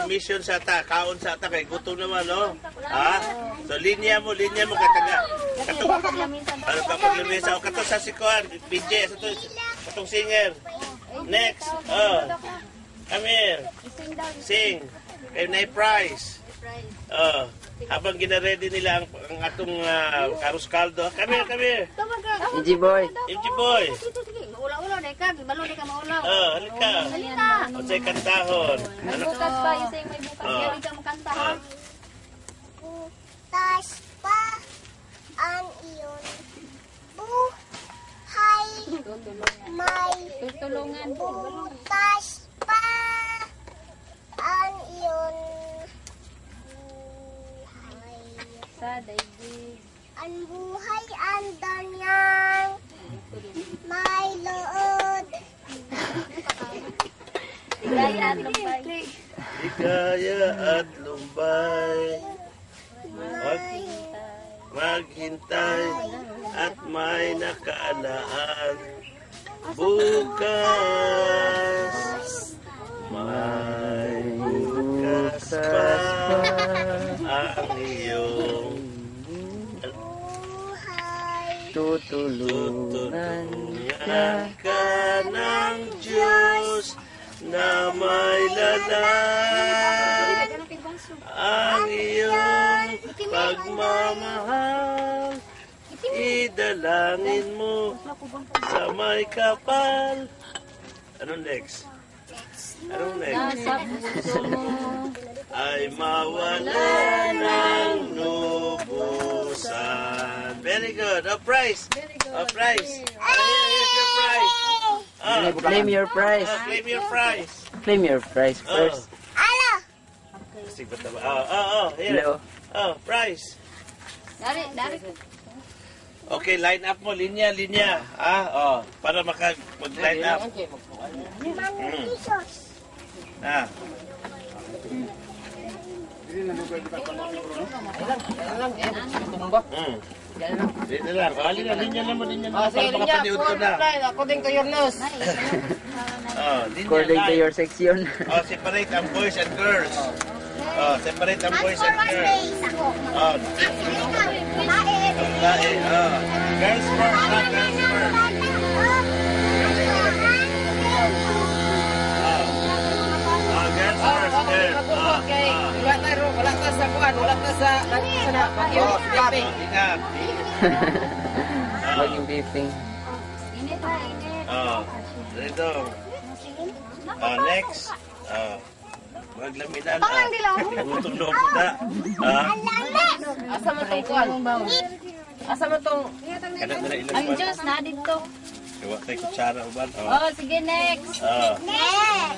mission sa ata, kaon sa ata, kay gutom naman, no? Ha? So, linya mo, kataga. Ano ka paglamisa? O, kato sa sikuan, PJ, katong singer. Next, come here. Sing. Kayo na prize. Habang gina-ready nila ang atong Carlos Caldo. Come here. MG boy. Maulaw na ka, malo na ka maulaw. Halika. O sa'y kantahon. Bukas pa, yung sa'yo may bukas. Hindi ka makanta ha. Bukas pa ang iyon. Buhay. May Tutulungan. bukas pa ang iyon. Buhay. Sa daigdig. Ang buhay andanyang may lood. Ligaya at lumbay. Ligaya at lumbay. Maghintay at may nakaalaan. Bukas. May bukas pa ang iyong Tutulungan ka ng Diyos na may lalang ang iyong pagmamahal. Idalangin mo sa may kapal. Anong next? Nasa puso mo. Ay mawala ng lubusan. Very good. A prize. Here's your prize. Claim your prize. Claim your prize. Claim your prize first. Ala! Here. Hello. Prize. Dari. Okay, line up mo. Linya. Para mag-line up. Manisos. Dito lang. Linya naman. Sige, linya. According to your nose. According to your section. Separate ang boys and girls. Separate ang boys and girls. Girls first, girls first. Girls first, girls. Wala ka sa kuwan, wala ka sa beeping. Ingat. Maging beeping. Init. Dito. Next. Maglaminan. Butong loob po na. Asa mo tong kuwan? Asa mo tong... Ang Diyos na dito. Iwa tayo kutsara uban. Sige, next. Next!